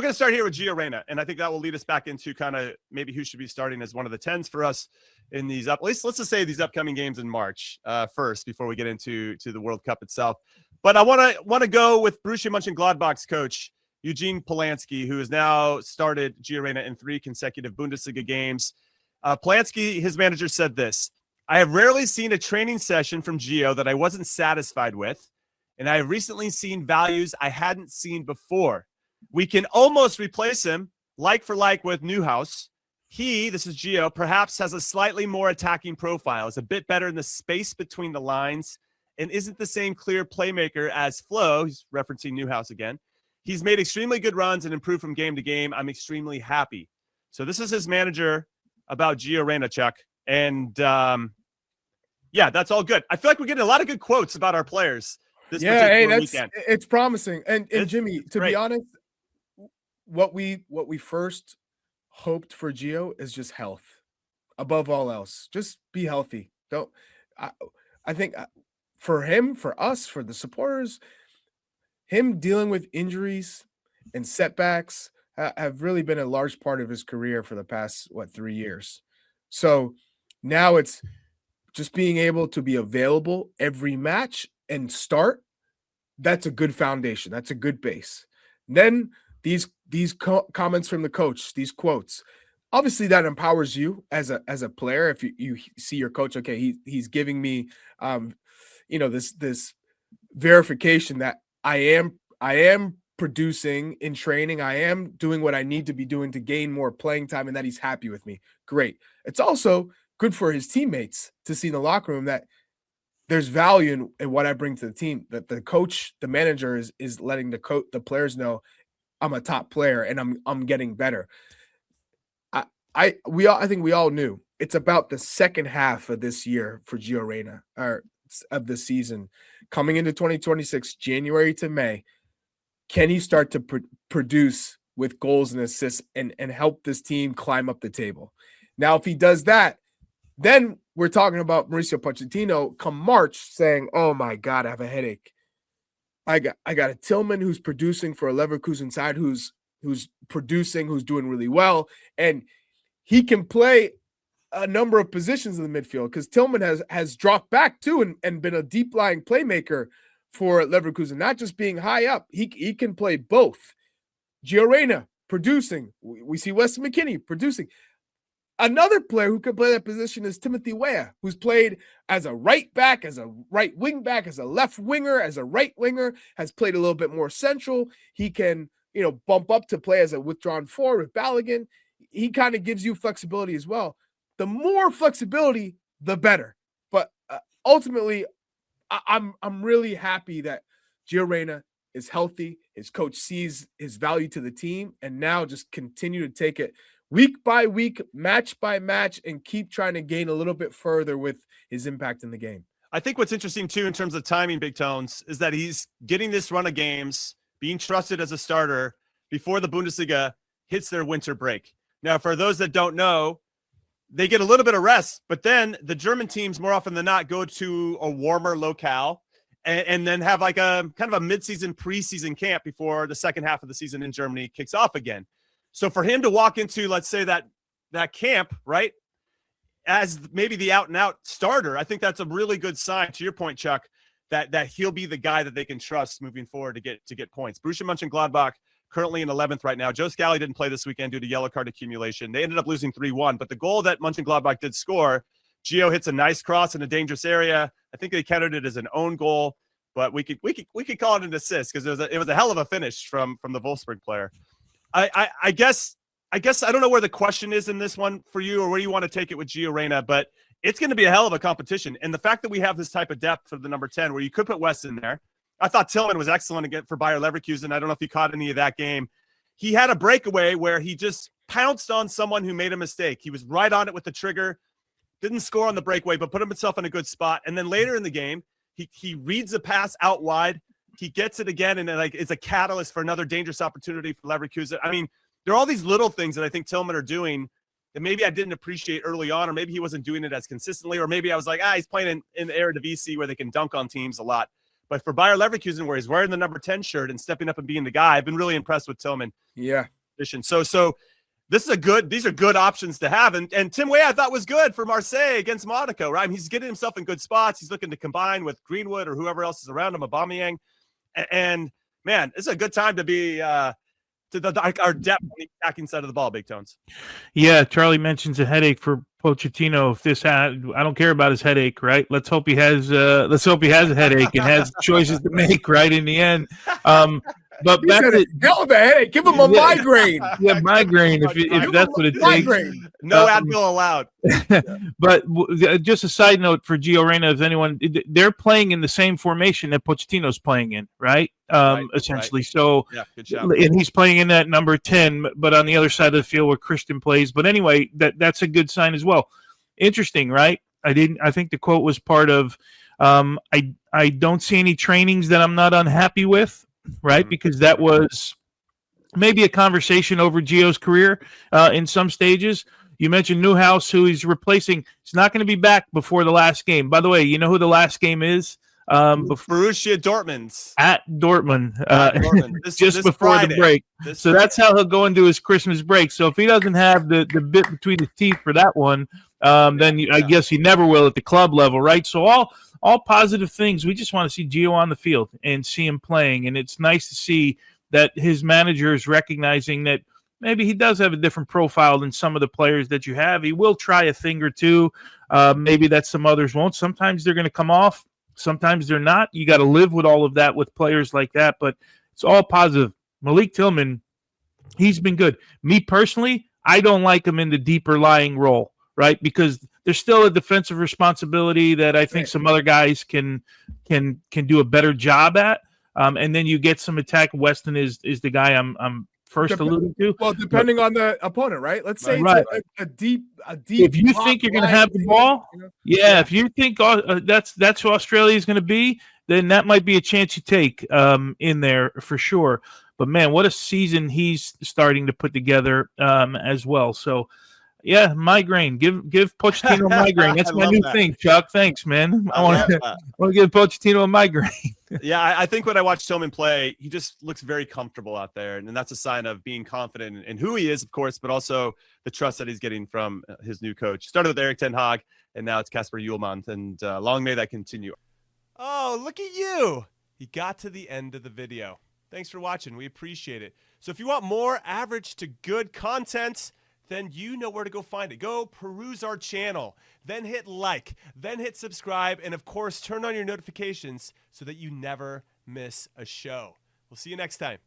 we're going to start here with Gio Reyna, and I think that will lead us back into kind of maybe who should be starting as one of the 10s for us in these at least let's just say these upcoming games in March first before we get into the World Cup itself. But I want to go with Borussia Mönchengladbach's coach, Eugen Polanski, who has now started Gio Reyna in 3 consecutive Bundesliga games. Polanski, his manager, said this: "I have rarely seen a training session from Gio that I wasn't satisfied with, and I have recently seen values I hadn't seen before. We can almost replace him, like for like, with Neuhaus. He," this is Gio, "perhaps has a slightly more attacking profile, is a bit better in the space between the lines, and isn't the same clear playmaker as Flo." He's referencing Neuhaus again. "He's made extremely good runs and improved from game to game. I'm extremely happy." So this is his manager about Gio Reyna, Chuck. And, yeah, that's all good. I feel like we're getting a lot of good quotes about our players this particular weekend. It's promising. And Jimmy, to be honest, what we first hoped for Gio is just health. Above all else, just be healthy. I think for him, for us, for the supporters, him dealing with injuries and setbacks have really been a large part of his career for the past, 3 years. So now it's just being able to be available every match and start. That's a good foundation. That's a good base. And then these comments from the coach, these quotes, obviously that empowers you as a player. If you see your coach, okay, he's giving me, this verification that I am producing in training. I am doing what I need to be doing to gain more playing time, and that he's happy with me. Great. It's also good for his teammates to see in the locker room that there's value in what I bring to the team, that the coach, the manager is letting the players know I'm a top player and I'm getting better. I think we all knew it's about the second half of this year for Gio Reyna, or of the season coming into 2026, January to May. Can he start to produce with goals and assists and help this team climb up the table? Now, if he does that, then we're talking about Mauricio Pochettino come March saying, "Oh my God, I have a headache. I got a Tillman who's producing for a Leverkusen side, who's producing, who's doing really well, and he can play a number of positions in the midfield because Tillman has dropped back too and been a deep lying playmaker for Leverkusen, not just being high up. He can play both. Gio Reyna producing. We see Weston McKennie producing. Another player who could play that position is Timothy Weah, who's played as a right back, as a right wing back, as a left winger, as a right winger, has played a little bit more central. He can, bump up to play as a withdrawn forward with Balogun. He kind of gives you flexibility as well. The more flexibility, the better. But ultimately, I'm really happy that Gio Reyna is healthy. His coach sees his value to the team, and now just continue to take it week by week, match by match, and keep trying to gain a little bit further with his impact in the game. I think what's interesting, too, in terms of timing, Big Tones, is that he's getting this run of games, being trusted as a starter before the Bundesliga hits their winter break. Now, for those that don't know, they get a little bit of rest, but then the German teams, more often than not, go to a warmer locale and then have like a kind of a midseason preseason camp before the second half of the season in Germany kicks off again. So for him to walk into, let's say, that camp, right, as maybe the out-and-out starter, I think that's a really good sign, to your point, Chuck, that he'll be the guy that they can trust moving forward to get points. Borussia Mönchengladbach currently in 11th right now. Joe Scally didn't play this weekend due to yellow card accumulation. They ended up losing 3-1, but the goal that Mönchengladbach did score, Gio hits a nice cross in a dangerous area. I think they counted it as an own goal, but we could call it an assist because it was a hell of a finish from the Wolfsburg player. I guess I don't know where the question is in this one for you or where you want to take it with Gio Reyna, but it's going to be a hell of a competition. And the fact that we have this type of depth for the number 10 where you could put West in there. I thought Tillman was excellent again for Bayer Leverkusen. I don't know if you caught any of that game. He had a breakaway where he just pounced on someone who made a mistake. He was right on it with the trigger, didn't score on the breakaway, but put himself in a good spot. And then later in the game, he reads the pass out wide. He gets it again, and it's a catalyst for another dangerous opportunity for Leverkusen. I mean, there are all these little things that I think Tillman are doing that maybe I didn't appreciate early on, or maybe he wasn't doing it as consistently, or maybe I was like, he's playing in the Eredivisie where they can dunk on teams a lot. But for Bayer Leverkusen, where he's wearing the number 10 shirt and stepping up and being the guy, I've been really impressed with Tillman. Yeah. So these are good options to have. And Tim Weah I thought was good for Marseille against Monaco, right? I mean, he's getting himself in good spots. He's looking to combine with Greenwood or whoever else is around him, Aubameyang. And man, it's a good time to be our depth on the attacking side of the ball, Big Tones. Yeah, Charlie mentions a headache for Pochettino. I don't care about his headache, right? Let's hope he has a headache and has choices to make right in the end. But back to hell of a headache. Give him a migraine. Yeah, migraine if that's what it takes. No Advil allowed. But just a side note for Gio Reyna, if anyone, they're playing in the same formation that Pochettino's playing in, right? Essentially. Right. So, yeah, good job. And he's playing in that number 10, but on the other side of the field where Christian plays. But anyway, that's a good sign as well. Interesting, right? I think the quote was part of, I don't see any trainings that I'm not unhappy with. Right, because that was maybe a conversation over Gio's career in some stages. You mentioned Newhouse, who he's replacing. He's not going to be back before the last game. By the way, you know who the last game is? Borussia Dortmund. At Dortmund. This before Friday. The break. So that's how he'll go into his Christmas break. So if he doesn't have the bit between his teeth for that one, then I guess he never will at the club level, right? So all positive things. We just want to see Gio on the field and see him playing. And it's nice to see that his manager is recognizing that maybe he does have a different profile than some of the players that you have. He will try a thing or two. Maybe that some others won't. Sometimes they're going to come off. Sometimes they're not. You got to live with all of that with players like that. But it's all positive. Malik Tillman, he's been good. Me personally, I don't like him in the deeper lying role, right? Because there's still a defensive responsibility that I think some other guys can do a better job at. And then you get some attack. Weston is the guy I'm first alluding to. Well, depending on the opponent, right? Let's say it's a deep. If you think you're going to have the ball, if you think that's who Australia is going to be, then that might be a chance you take in there for sure. But man, what a season he's starting to put together as well. So. Yeah, migraine. Give Pochettino a migraine. That's my new thing, Chuck. Thanks, man. I want to give Pochettino a migraine. Yeah, I think when I watch Tillman play, he just looks very comfortable out there, and that's a sign of being confident in who he is, of course, but also the trust that he's getting from his new coach. Started with Erik ten Hag, and now it's Kasper Hjulmand, and long may that continue. Oh, look at you. You got to the end of the video. Thanks for watching. We appreciate it. So if you want more average to good content, then you know where to go find it. Go peruse our channel, then hit like, then hit subscribe, and of course, turn on your notifications so that you never miss a show. We'll see you next time.